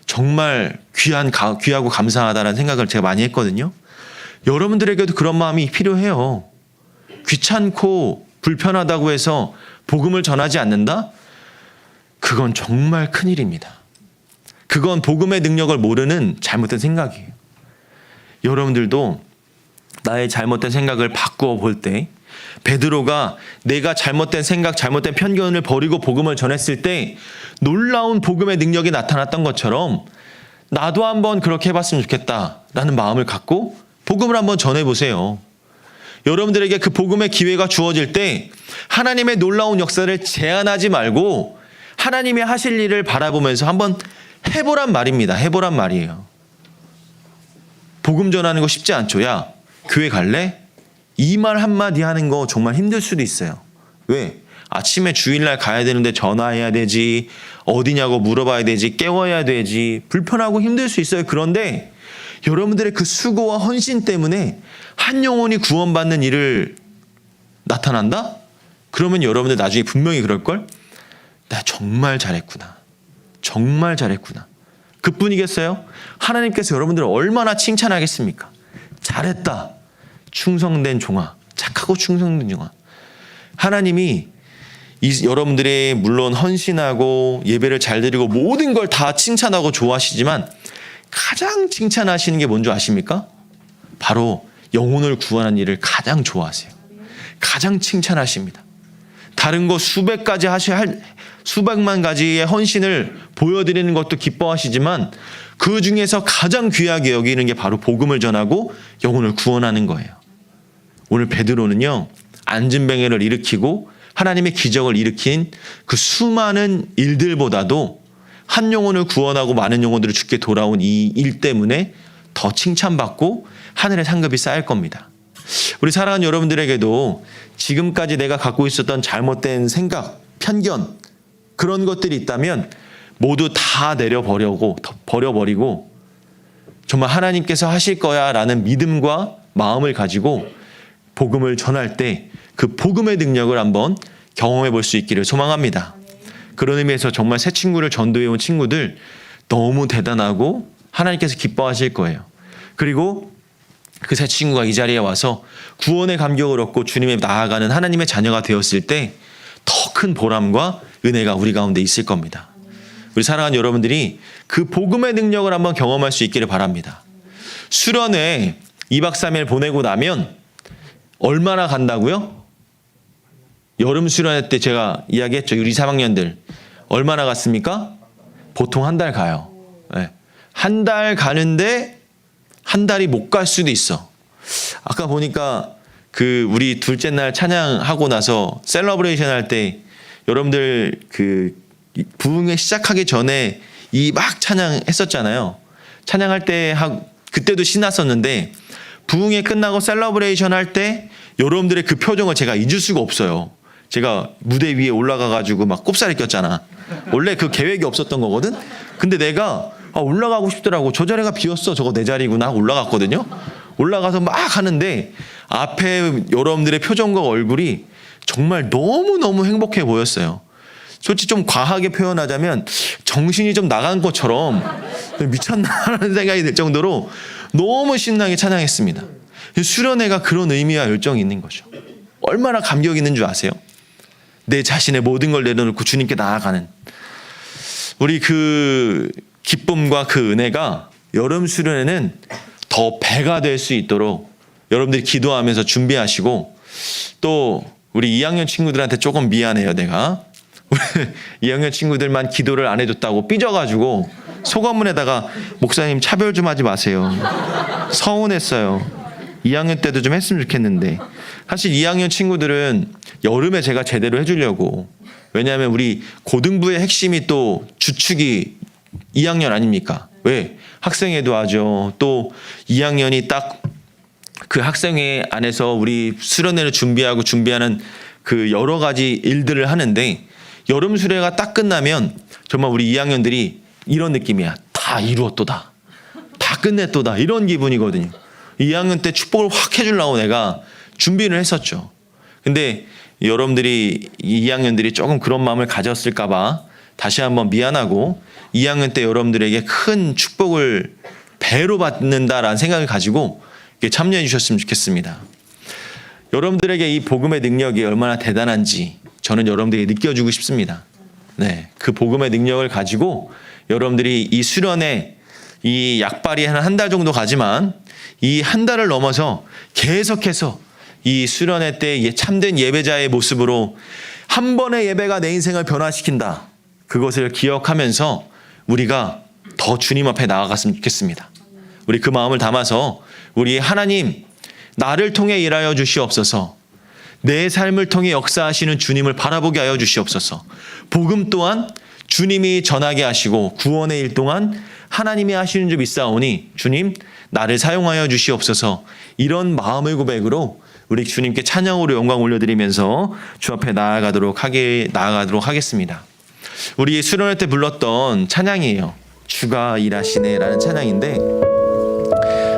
정말 귀하고 감사하다는 생각을 제가 많이 했거든요. 여러분들에게도 그런 마음이 필요해요. 귀찮고 불편하다고 해서 복음을 전하지 않는다? 그건 정말 큰일입니다. 그건 복음의 능력을 모르는 잘못된 생각이에요. 여러분들도 나의 잘못된 생각을 바꾸어 볼 때 베드로가 내가 잘못된 생각, 잘못된 편견을 버리고 복음을 전했을 때 놀라운 복음의 능력이 나타났던 것처럼 나도 한번 그렇게 해봤으면 좋겠다라는 마음을 갖고 복음을 한번 전해보세요. 여러분들에게 그 복음의 기회가 주어질 때 하나님의 놀라운 역사를 제한하지 말고 하나님이 하실 일을 바라보면서 한번 해보란 말입니다. 해보란 말이에요. 복음 전하는 거 쉽지 않죠. 야, 교회 갈래? 이 말 한마디 하는 거 정말 힘들 수도 있어요. 왜? 아침에 주일날 가야 되는데 전화해야 되지, 어디냐고 물어봐야 되지, 깨워야 되지, 불편하고 힘들 수 있어요. 그런데 여러분들의 그 수고와 헌신 때문에 한 영혼이 구원받는 일을 나타난다? 그러면 여러분들 나중에 분명히 그럴걸? 나 정말 잘했구나. 정말 잘했구나. 그뿐이겠어요? 하나님께서 여러분들을 얼마나 칭찬하겠습니까? 잘했다. 충성된 종아. 착하고 충성된 종아. 하나님이 여러분들의 물론 헌신하고 예배를 잘 드리고 모든 걸 다 칭찬하고 좋아하시지만 가장 칭찬하시는 게 뭔지 아십니까? 바로 영혼을 구원한 일을 가장 좋아하세요. 가장 칭찬하십니다. 다른 거 수백만 가지의 헌신을 보여드리는 것도 기뻐하시지만 그 중에서 가장 귀하게 여기는 게 바로 복음을 전하고 영혼을 구원하는 거예요. 오늘 베드로는요, 안진뱅이를 일으키고 하나님의 기적을 일으킨 그 수많은 일들보다도 한 영혼을 구원하고 많은 영혼들을 주께 돌아온 이 일 때문에 더 칭찬받고 하늘의 상급이 쌓일 겁니다. 우리 사랑하는 여러분들에게도 지금까지 내가 갖고 있었던 잘못된 생각, 편견, 그런 것들이 있다면 모두 다 버려버리고 정말 하나님께서 하실 거야 라는 믿음과 마음을 가지고 복음을 전할 때 그 복음의 능력을 한번 경험해 볼 수 있기를 소망합니다. 그런 의미에서 정말 새 친구를 전도해 온 친구들 너무 대단하고 하나님께서 기뻐하실 거예요. 그리고 그 새 친구가 이 자리에 와서 구원의 감격을 얻고 주님에 나아가는 하나님의 자녀가 되었을 때 더 큰 보람과 은혜가 우리 가운데 있을 겁니다. 우리 사랑하는 여러분들이 그 복음의 능력을 한번 경험할 수 있기를 바랍니다. 수련회 2박 3일 보내고 나면 얼마나 간다고요? 여름 수련회 때 제가 이야기했죠. 우리 3학년들 얼마나 갔습니까? 보통 한 달 가요. 네. 한 달 가는데 한 달이 못 갈 수도 있어. 아까 보니까 그 우리 둘째 날 찬양하고 나서 셀러브레이션 할 때 여러분들 그 부흥회 시작하기 전에 이 막 찬양했었잖아요. 찬양할 때 그때도 신났었는데 부흥회 끝나고 셀러브레이션 할 때 여러분들의 그 표정을 제가 잊을 수가 없어요. 제가 무대 위에 올라가가지고 막 꼽사리 꼈잖아. 원래 그 계획이 없었던 거거든. 근데 내가 올라가고 싶더라고. 저 자리가 비었어. 저거 내 자리구나 하고 올라갔거든요. 올라가서 막 하는데 앞에 여러분들의 표정과 얼굴이 정말 너무너무 행복해 보였어요. 솔직히 좀 과하게 표현하자면 정신이 좀 나간 것처럼 미쳤나라는 생각이 들 정도로 너무 신나게 찬양했습니다. 수련회가 그런 의미와 열정이 있는 거죠. 얼마나 감격이 있는 줄 아세요? 내 자신의 모든 걸 내려놓고 주님께 나아가는 우리 그 기쁨과 그 은혜가 여름 수련회는 더 배가 될 수 있도록 여러분들이 기도하면서 준비하시고, 또 우리 2학년 친구들한테 조금 미안해요. 내가 우리 2학년 친구들만 기도를 안 해줬다고 삐져가지고 소감문에다가 목사님 차별 좀 하지 마세요. 서운했어요. 2학년 때도 좀 했으면 좋겠는데, 사실 2학년 친구들은 여름에 제가 제대로 해주려고, 왜냐하면 우리 고등부의 핵심이 또 주축이 2학년 아닙니까? 왜? 학생회도 하죠. 또 2학년이 딱 그 학생회 안에서 우리 수련회를 준비하는 그 여러 가지 일들을 하는데, 여름 수련회가 딱 끝나면 정말 우리 2학년들이 이런 느낌이야. 다 이루었도다. 다 끝냈도다. 이런 기분이거든요. 2학년 때 축복을 확 해주려고 내가 준비를 했었죠. 근데 여러분들이 2학년들이 조금 그런 마음을 가졌을까 봐 다시 한번 미안하고, 2학년 때 여러분들에게 큰 축복을 배로 받는다라는 생각을 가지고 참여해 주셨으면 좋겠습니다. 여러분들에게 이 복음의 능력이 얼마나 대단한지 저는 여러분들에게 느껴주고 싶습니다. 네, 그 복음의 능력을 가지고 여러분들이 이 수련회, 이 약발이 한 달 정도 가지만 이 한 달을 넘어서 계속해서 이 수련회 때 참된 예배자의 모습으로 한 번의 예배가 내 인생을 변화시킨다. 그것을 기억하면서 우리가 더 주님 앞에 나아갔으면 좋겠습니다. 우리 그 마음을 담아서 우리 하나님, 나를 통해 일하여 주시옵소서. 내 삶을 통해 역사하시는 주님을 바라보게 하여 주시옵소서. 복음 또한 주님이 전하게 하시고 구원의 일 동안 하나님이 하시는 줄 믿사오니 주님 나를 사용하여 주시옵소서. 이런 마음의 고백으로 우리 주님께 찬양으로 영광 올려드리면서 주 앞에 나아가도록 하겠습니다. 우리 수련회 때 불렀던 찬양이에요. 주가 일하시네라는 찬양인데,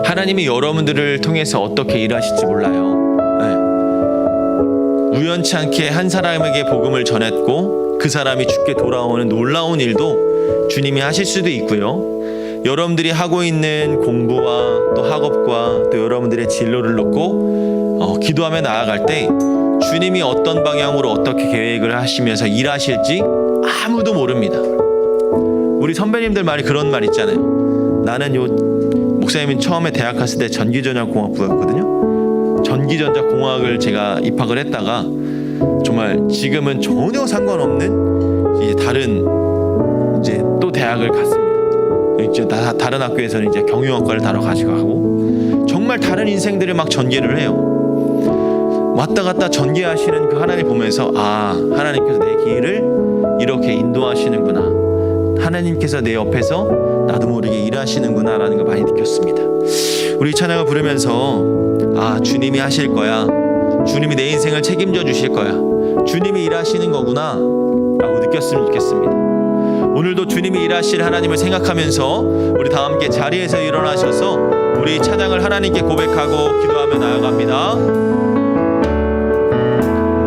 하나님이 여러분들을 통해서 어떻게 일하실지 몰라요. 네. 우연치 않게 한 사람에게 복음을 전했고 그 사람이 주께 돌아오는 놀라운 일도 주님이 하실 수도 있고요. 여러분들이 하고 있는 공부와 또 학업과 또 여러분들의 진로를 놓고 기도하며 나아갈 때 주님이 어떤 방향으로 어떻게 계획을 하시면서 일하실지 아무도 모릅니다. 우리 선배님들 말이 그런 말 있잖아요. 나는 목사님이 처음에 대학 갔을 때 전기전자공학부였거든요. 전기전자공학을 제가 입학을 했다가 정말 지금은 전혀 상관없는 이제 다른 또 대학을 갔습니다. 이제 다른 학교에서는 이제 경영학과를 다뤄 가지고 하고 정말 다른 인생들을 막 전개를 해요. 왔다 갔다 전개하시는 그 하나님 보면서 하나님께서 내 길을 이렇게 인도하시는구나. 하나님께서 내 옆에서 나도 모르게 일하시는구나라는 걸 많이 느꼈습니다. 우리 이 찬양을 부르면서 주님이 하실 거야. 주님이 내 인생을 책임져 주실 거야. 주님이 일하시는 거구나 라고 느꼈으면 좋겠습니다. 오늘도 주님이 일하실 하나님을 생각하면서 우리 다 함께 자리에서 일어나셔서 우리 찬양을 하나님께 고백하고 기도하며 나아갑니다.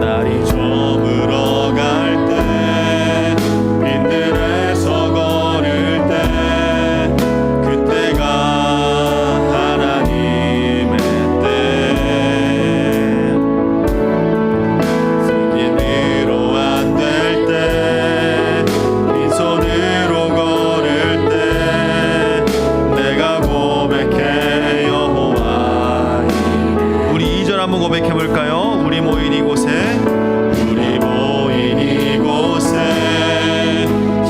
날이 저물어 갈 때 빈들에서 걸을 때 그때가 하나님의 때 승인 위로 안 될 때 빈손으로 걸을 때 내가 고백해 여호와 우리 2절 한번 고백해 볼까요? 우리 모인 이곳에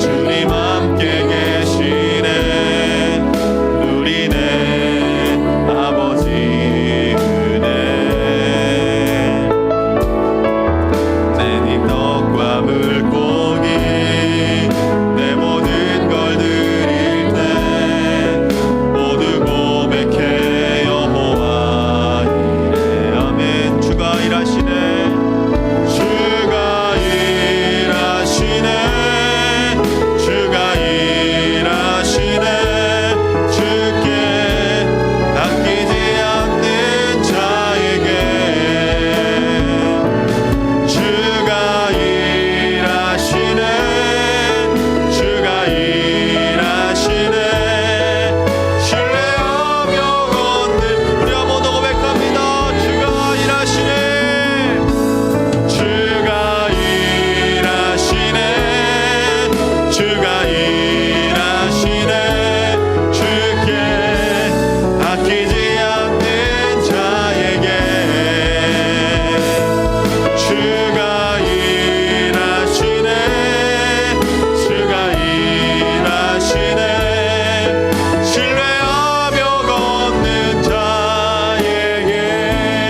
주님 함께 계시네 누리네 아버지 은혜 내 떡과 물고기 내 모든 걸 드릴 때 모두 고백해 여호와 이래 아멘. 주가 일하시네 주가 일하시네 주가 일하시네 주께 아끼지 않는 자에게 주가 일하시네 주가 일하시네 신뢰하며 걷는 우리 한번 더 고백합니다. 주가 일하시네 주가 일하시네 주가 일하시네 주께 아끼지 않는 자에게 주가 일하시네 주가 일하시네 신뢰하며 걷는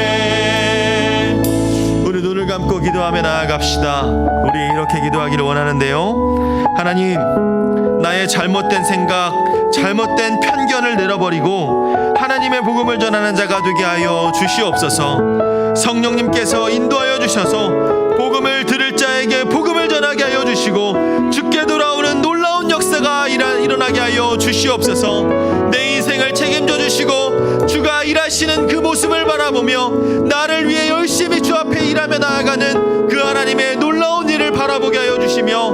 자에게 우리 눈을 감고 기도하며 나아갑시다. 우리 이렇게 기도하기를 원하는데요. 하나님 나의 잘못된 생각 잘못된 편견을 내려버리고 하나님의 복음을 전하는 자가 되게 하여 주시옵소서. 성령님께서 인도하여 주셔서 복음을 들을 자에게 복음을 전하게 하여 주시고 주께 돌아오는 놀라운 역사가 일어나게 하여 주시옵소서. 내 인생을 책임져 주시고 주가 일하시는 그 모습을 바라보며 나를 위해 열심히 주 앞에 일하며 나아가는 그 하나님의 놀라운 일을 바라보게 하여 주시며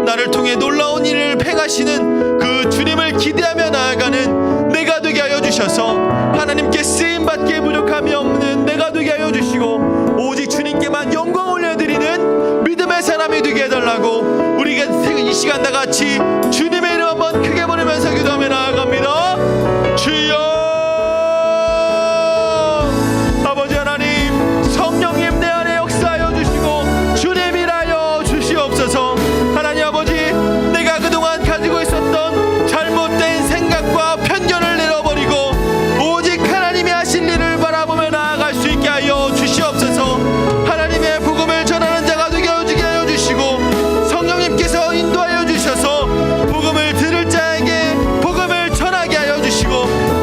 나를 통해 놀라운 일을 행하시는 그 주님을 기대하며 나아가는 내가 되게 하여 주셔서 하나님께 쓰임받기에 부족함이 없는 내가 되게 하여 주시고 오직 주님께만 영광 올려드리는 믿음의 사람이 되게 해달라고 우리가 이 시간 나같이 주님의 이름 한번 크게 부르면서 기도하며 나아갑니다. 주여 아버지 하나님 성령님 내 안에 역사하여 주시고 주님 일하여 주시옵소서. 하나님 아버지 내가 그동안 가지고 있었던 잘못된 생각과 편견을 내려버리고 오직 하나님이 하신 일을 바라보며 나아갈 수 있게 하여 주시옵소서. 하나님의 복음을 전하는 자가 되게 하여 주시고 성령님께서 인도하여 주셔서 복음을 들을 자에게 복음을 전하게 하여 주시고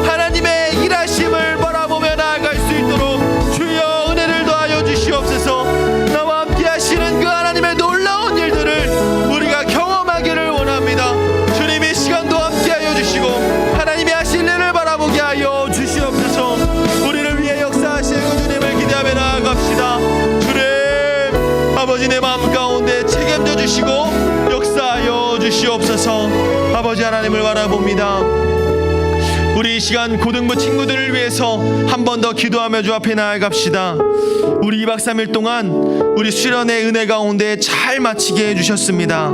하나님의 일하심을 바라보며 나아갈 수 있도록 주여 은혜를 더하여 주시옵소서. 나와 함께 하시는 그 하나님의 놀라운 일들을 우리가 경험하기를 원합니다. 주님 이 시간도 함께 하여 주시고 하나님이 하실 일을 바라보게 하여 주시옵소서. 우리를 위해 역사하시는 그 주님을 기대하며 나아갑시다. 주님 아버지 내 마음 가운데 책임져 주시고 역사하여 주시옵소서. 아버지 하나님을 바라봅니다. 우리 이 시간 고등부 친구들을 위해서 한 번 더 기도하며 주 앞에 나아갑시다. 우리 2박 3일 동안 우리 수련의 은혜 가운데 잘 마치게 해주셨습니다.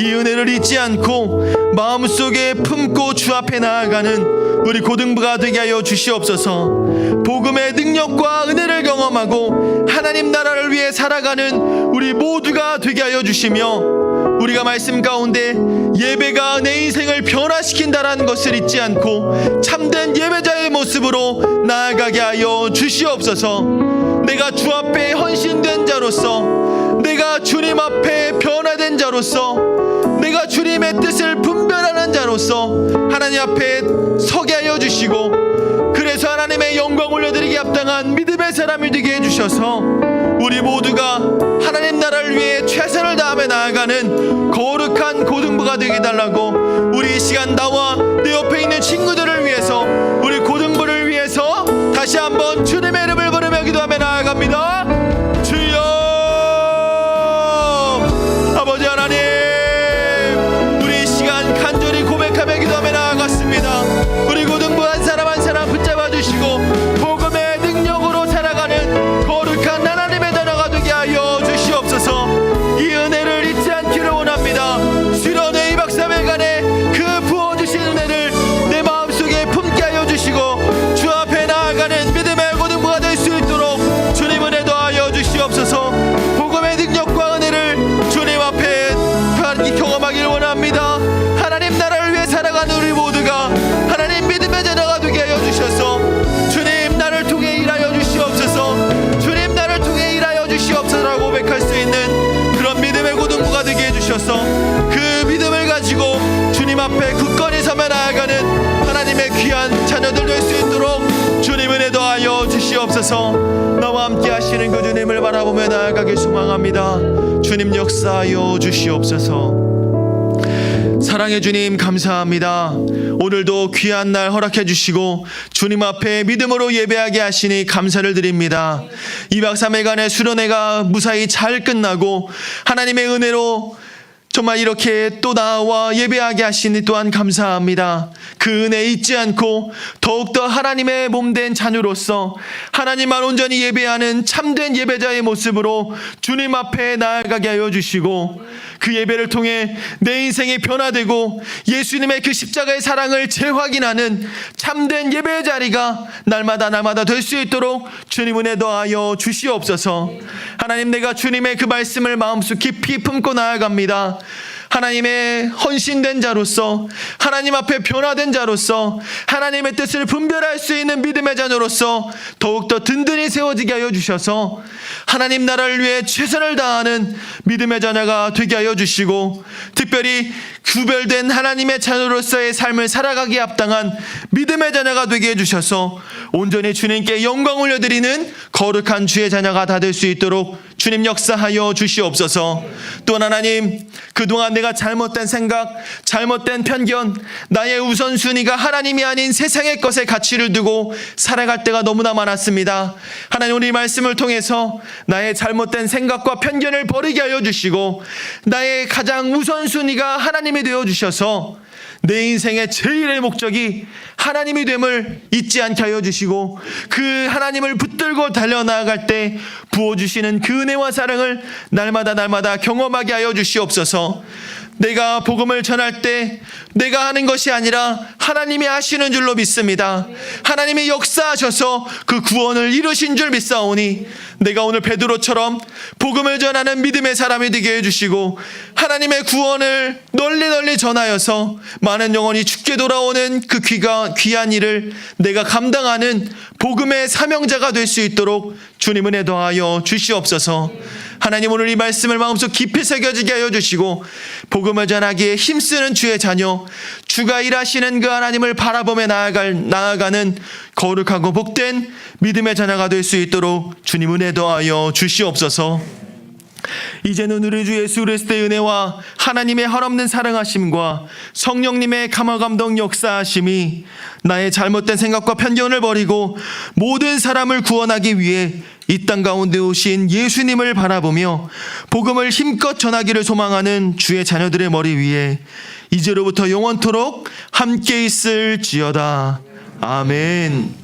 이 은혜를 잊지 않고 마음속에 품고 주 앞에 나아가는 우리 고등부가 되게 하여 주시옵소서. 복음의 능력과 은혜를 경험하고 하나님 나라를 위해 살아가는 우리 모두가 되게 하여 주시며, 우리가 말씀 가운데 예배가 내 인생을 변화시킨다라는 것을 잊지 않고 참된 예배자의 모습으로 나아가게 하여 주시옵소서. 내가 주 앞에 헌신된 자로서, 내가 주님 앞에 변화된 자로서, 내가 주님의 뜻을 분별하는 자로서 하나님 앞에 서게 하여 주시고, 그래서 하나님의 영광 올려드리기 합당한 믿음의 사람이 되게 해주셔서 우리 모두가 하나님 나라를 위해 최선을 다하며 나아가는 거룩한 고등부가 되게 해달라고, 우리 이 시간 나와 내 옆에 있는 친구들을 위해서, 우리 고등부를 위해서 다시 한번 주님의 이름을 부르며 기도하며 나아갑니다. 주여, 아버지 하나님, 우리 이 시간 간절히 고백하며 기도하며 나아갔습니다. 우리 고등부 한 사람 한 사람 붙잡아 주시고 복음의 능력으로 살아가는 거룩한 하나님의 자녀가 되게 하여 주시옵소서. 이 은혜를 잊지 않기를 원합니다. 수련회 2박 3일간의 그 부어주신 은혜를 내 마음속에 품게 하여 주시고 주 앞에 나아가는 믿음의 고등부가 될 수 있도록 주님 은혜 더하여 주시옵소서. 복음의 능력과 은혜를 주님 앞에 경험하길 원합니다. 하나님 나라를 위해 살아가는 우리 모두가 하나님 믿음의 자녀가 되게 하여 주셔서 주님 나를 통해 일하여 주시옵소서, 주님 나를 통해 일하여 주시옵소서라고 고백할 수 있는 그런 믿음의 고등부가 되게 해주셔서 그 믿음을 가지고 주님 앞에 굳건히 서며 나아가는 하나님의 귀한 자녀들 될 수 있도록 주님 은혜 더하여 주시옵소서. 나와 함께 하시는 그 주님을 바라보며 나아가길 소망합니다. 주님 역사하여 주시옵소서. 사랑의 주님 감사합니다. 오늘도 귀한 날 허락해 주시고 주님 앞에 믿음으로 예배하게 하시니 감사를 드립니다. 2박 3일간의 수련회가 무사히 잘 끝나고 하나님의 은혜로 정말 이렇게 또 나와 예배하게 하시니 또한 감사합니다. 그 은혜 잊지 않고 더욱더 하나님의 몸된 자녀로서 하나님만 온전히 예배하는 참된 예배자의 모습으로 주님 앞에 나아가게 하여 주시고, 그 예배를 통해 내 인생이 변화되고 예수님의 그 십자가의 사랑을 재확인하는 참된 예배의 자리가 날마다 될 수 있도록 주님 은혜 더하여 주시옵소서. 하나님, 내가 주님의 그 말씀을 마음속 깊이 품고 나아갑니다. 하나님의 헌신된 자로서, 하나님 앞에 변화된 자로서, 하나님의 뜻을 분별할 수 있는 믿음의 자녀로서 더욱더 든든히 세워지게 하여 주셔서 하나님 나라를 위해 최선을 다하는 믿음의 자녀가 되게 하여 주시고, 특별히 구별된 하나님의 자녀로서의 삶을 살아가기에 합당한 믿음의 자녀가 되게 해주셔서 온전히 주님께 영광 올려드리는 거룩한 주의 자녀가 다 될 수 있도록 주님 역사하여 주시옵소서. 또한 하나님, 그동안 내가 잘못된 생각, 잘못된 편견, 나의 우선순위가 하나님이 아닌 세상의 것에 가치를 두고 살아갈 때가 너무나 많았습니다. 하나님, 우리 말씀을 통해서 나의 잘못된 생각과 편견을 버리게 하여 주시고 나의 가장 우선순위가 하나님이 되어 주셔서 내 인생의 제일의 목적이 하나님이 됨을 잊지 않게 하여 주시고, 그 하나님을 붙들고 달려나아갈 때 부어주시는 그 은혜와 사랑을 날마다 경험하게 하여 주시옵소서. 내가 복음을 전할 때 내가 하는 것이 아니라 하나님이 하시는 줄로 믿습니다. 하나님이 역사하셔서 그 구원을 이루신 줄 믿사오니 내가 오늘 베드로처럼 복음을 전하는 믿음의 사람이 되게 해주시고 하나님의 구원을 널리 전하여서 많은 영혼이 죽게 돌아오는 그 귀한 일을 내가 감당하는 복음의 사명자가 될 수 있도록 주님 은혜 더하여 주시옵소서. 하나님, 오늘 이 말씀을 마음속 깊이 새겨지게 하여 주시고 복음을 전하기에 힘쓰는 주의 자녀, 주가 일하시는 그 하나님을 바라보며 나아가는 거룩하고 복된 믿음의 자녀가 될 수 있도록 주님 은혜 더하여 주시옵소서. 이제는 우리 주 예수 그리스도의 은혜와 하나님의 한없는 사랑하심과 성령님의 감화감동 역사하심이 나의 잘못된 생각과 편견을 버리고 모든 사람을 구원하기 위해 이 땅 가운데 오신 예수님을 바라보며 복음을 힘껏 전하기를 소망하는 주의 자녀들의 머리 위에 이제로부터 영원토록 함께 있을지어다. 아멘.